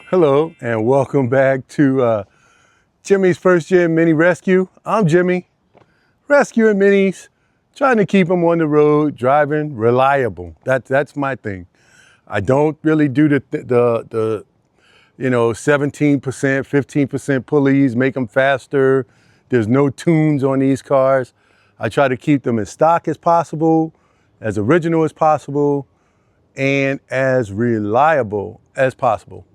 Hello and welcome back to Jimmy's First Gen Mini Rescue. I'm Jimmy, rescuing minis, trying to keep them on the road, driving reliable. That's my thing. I don't really do the 17%, 15% pulleys, make them faster. There's no tunes on these cars. I try to keep them as stock as possible, as original as possible, and as reliable as possible.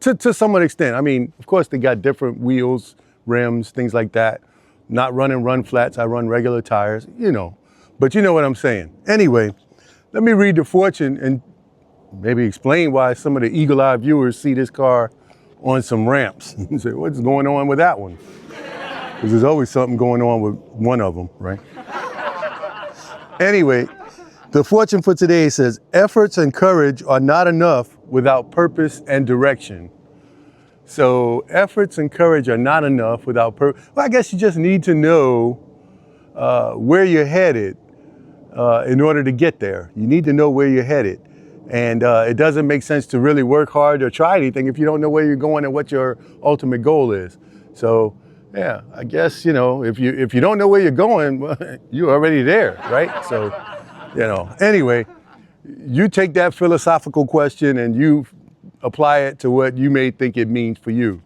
To some extent. I mean, of course, they got different wheels, rims, things like that. Not running run flats, I run regular tires, but you know what I'm saying. Anyway, let me read the fortune and maybe explain why some of the eagle-eyed viewers see this car on some ramps and say, what's going on with that one? Because there's always something going on with one of them, right? Anyway, the fortune for today says, efforts and courage are not enough without purpose and direction. So efforts and courage are not enough without purpose. Well, I guess you just need to know where you're headed in order to get there. You need to know where you're headed. And it doesn't make sense to really work hard or try anything if you don't know where you're going and what your ultimate goal is. So yeah, I guess, if you don't know where you're going, well, you're already there, right? So, anyway, you take that philosophical question and you apply it to what you may think it means for you.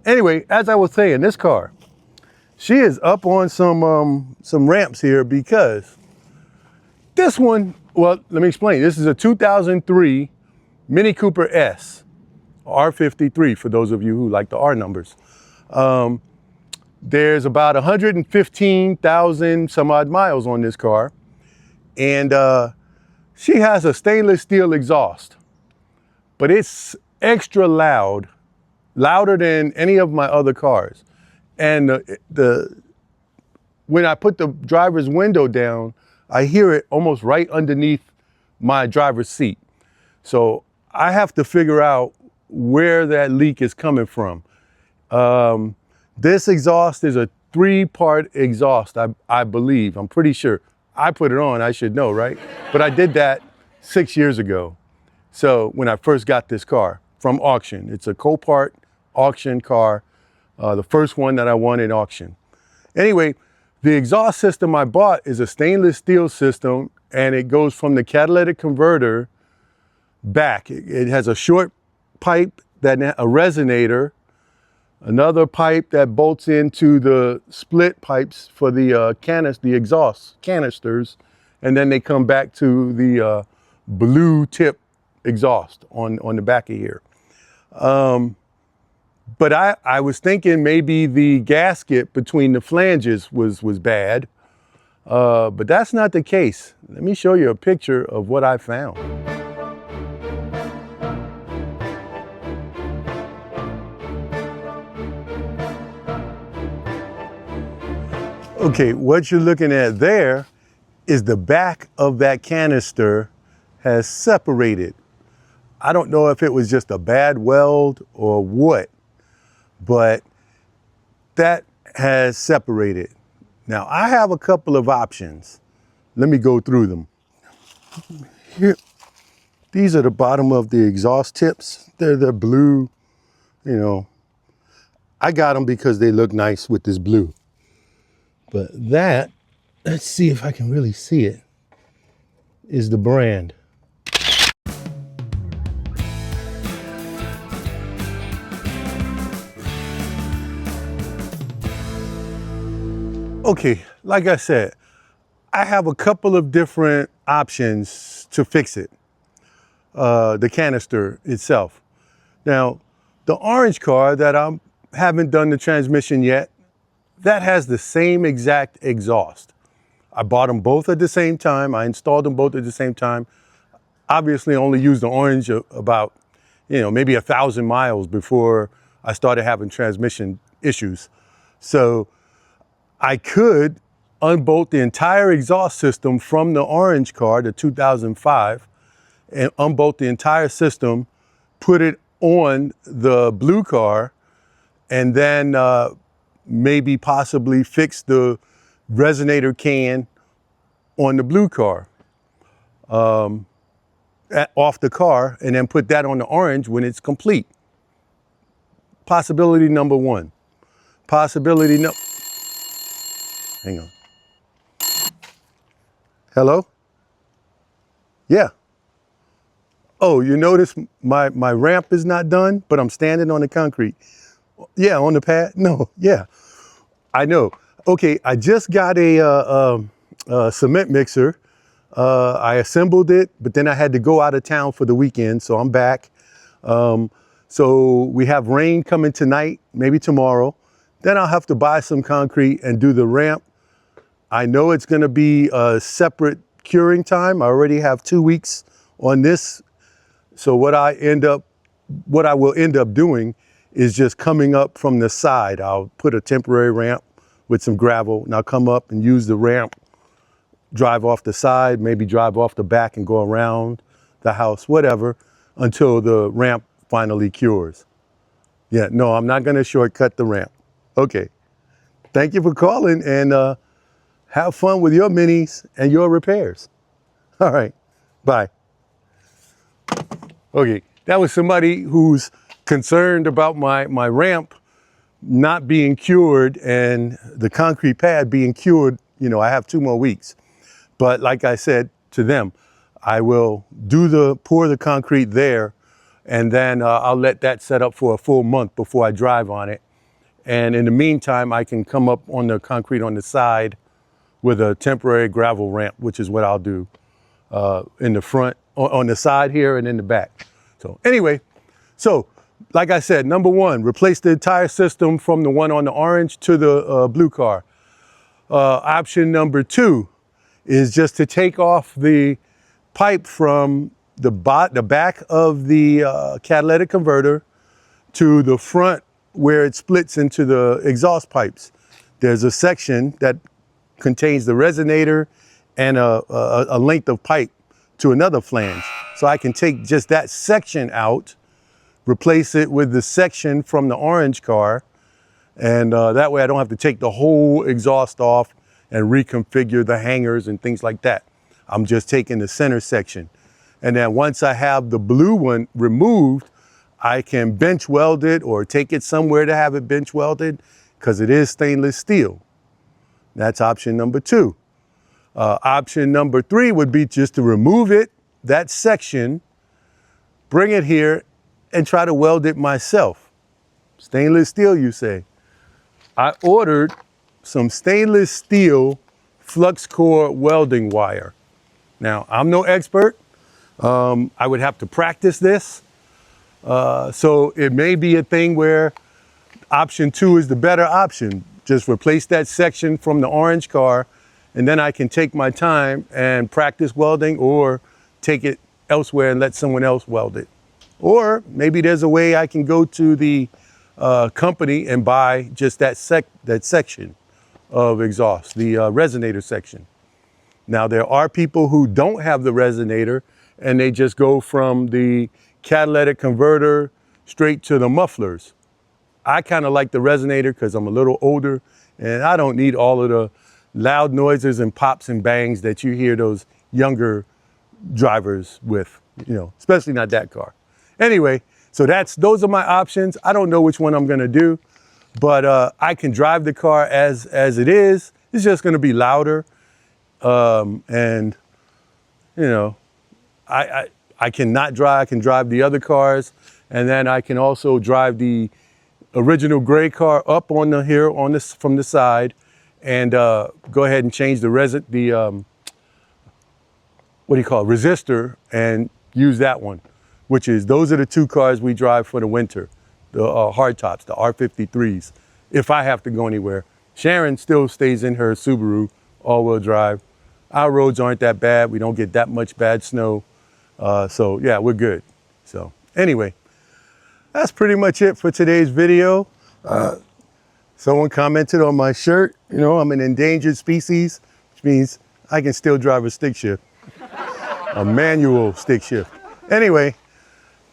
Anyway, as I was saying, this car, she is up on some ramps here because this one, well, let me explain. This is a 2003 Mini Cooper S, R53 for those of you who like the R numbers. There's about 115,000 some odd miles on this car. And she has a stainless steel exhaust, but it's extra loud, louder than any of my other cars. And when I put the driver's window down, I hear it almost right underneath my driver's seat. So I have to figure out where that leak is coming from. This exhaust is a 3-part exhaust, I believe. I'm pretty sure. I put it on, I should know, right? But I did that 6 years ago. So when I first got this car from auction, it's a Copart auction car, the first one that I won in auction. Anyway, the exhaust system I bought is a stainless steel system, and it goes from the catalytic converter back. It has a short pipe, a resonator, another pipe that bolts into the split pipes for the exhaust canisters, and then they come back to the blue tip exhaust on the back of here. But I was thinking maybe the gasket between the flanges was bad, but that's not the case. Let me show you a picture of what I found. Okay, what you're looking at there is the back of that canister has separated. I don't know if it was just a bad weld or what, but that has separated. Now, I have a couple of options. Let me go through them. Here, these are the bottom of the exhaust tips. They're blue, I got them because they look nice with this blue. But that, let's see if I can really see it, is the brand. Okay, like I said, I have a couple of different options to fix it, the canister itself. Now, the orange car that I haven't done the transmission yet, that has the same exact exhaust. I bought them both at the same time. I installed them both at the same time. Obviously, I only used the orange about, maybe 1,000 miles before I started having transmission issues. So I could unbolt the entire exhaust system from the orange car, the 2005, and unbolt the entire system, put it on the blue car, and then maybe possibly fix the resonator can on the blue car. off the car and then put that on the orange when it's complete. Possibility number one. Possibility no, hang on. Hello? Yeah. Oh, you notice my ramp is not done, but I'm standing on the concrete. Yeah, on the pad? No, yeah. I know. Okay, I just got a cement mixer. I assembled it, but then I had to go out of town for the weekend, so I'm back. So we have rain coming tonight, maybe tomorrow. Then I'll have to buy some concrete and do the ramp. I know it's gonna be a separate curing time. I already have 2 weeks on this. So what I will end up doing is just coming up from the side. I'll put a temporary ramp with some gravel and I'll come up and use the ramp, drive off the side, maybe drive off the back and go around the house, whatever, until the ramp finally cures. Yeah, no, I'm not gonna shortcut the ramp. Okay, thank you for calling and have fun with your minis and your repairs. All right, bye. Okay, that was somebody who's concerned about my ramp not being cured and the concrete pad being cured. You know, I have 2 more weeks. But like I said to them, I will pour the concrete there, and then I'll let that set up for a full month before I drive on it. And in the meantime, I can come up on the concrete on the side with a temporary gravel ramp, which is what I'll do in the front, on the side here and in the back. So anyway, so like I said, number one, replace the entire system from the one on the orange to the blue car. Option number two is just to take off the pipe from the back of the catalytic converter to the front where it splits into the exhaust pipes. There's a section that contains the resonator and a length of pipe to another flange. So I can take just that section out, replace it with the section from the orange car, and that way I don't have to take the whole exhaust off and reconfigure the hangers and things like that. I'm just taking the center section. And then once I have the blue one removed, I can bench weld it or take it somewhere to have it bench welded because it is stainless steel. That's option number two. Option number three would be just to remove it, that section, bring it here and try to weld it myself. Stainless steel, you say. I ordered some stainless steel flux core welding wire. Now, I'm no expert. I would have to practice this. So it may be a thing where option two is the better option. Just replace that section from the orange car, and then I can take my time and practice welding or take it elsewhere and let someone else weld it. Or maybe there's a way I can go to the company and buy just that section of exhaust, the resonator section. Now, there are people who don't have the resonator and they just go from the catalytic converter straight to the mufflers. I kind of like the resonator because I'm a little older and I don't need all of the loud noises and pops and bangs that you hear those younger drivers with, you know, especially not that car. Anyway, so those are my options. I don't know which one I'm gonna do, but I can drive the car as it is. It's just gonna be louder. And you know, I cannot drive, I can drive the other cars, and then I can also drive the original gray car up on the here on this from the side, and go ahead and change the what do you call it, resistor, and use that one, which is those are the two cars we drive for the winter, the hardtops, the R53s. If I have to go anywhere, Sharon still stays in her Subaru all-wheel drive. Our roads aren't that bad. We don't get that much bad snow. So yeah, we're good. So anyway, that's pretty much it for today's video. Someone commented on my shirt. You know, I'm an endangered species, which means I can still drive a stick shift, a manual stick shift. Anyway,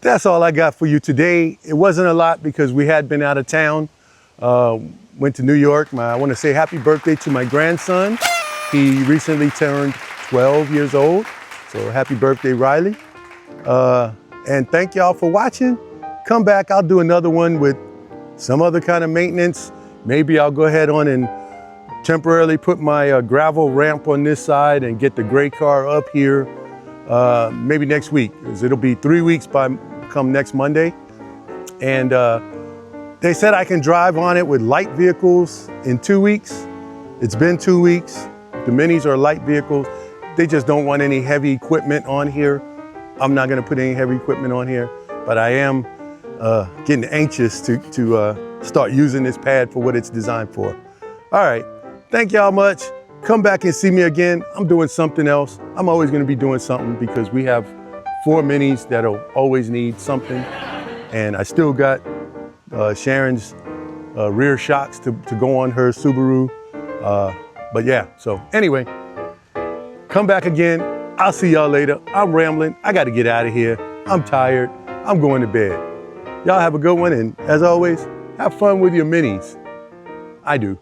that's all I got for you today. It wasn't a lot because we had been out of town. Went to New York. I want to say happy birthday to my grandson. He recently turned 12 years old. So happy birthday, Riley. And thank y'all for watching. Come back, I'll do another one with some other kind of maintenance. Maybe I'll go ahead on and temporarily put my gravel ramp on this side and get the gray car up here maybe next week, because it'll be 3 weeks come next Monday. And they said I can drive on it with light vehicles in 2 weeks. It's been 2 weeks. The minis are light vehicles. They just don't want any heavy equipment on here. I'm not gonna put any heavy equipment on here, but I am getting anxious to start using this pad for what it's designed for. All right, thank y'all much. Come back and see me again. I'm doing something else. I'm always gonna be doing something because we have 4 minis that'll always need something. And I still got Sharon's rear shocks to go on her Subaru. But yeah, so anyway, come back again. I'll see y'all later. I'm rambling. I got to get out of here. I'm tired. I'm going to bed. Y'all have a good one. And as always, have fun with your minis. I do.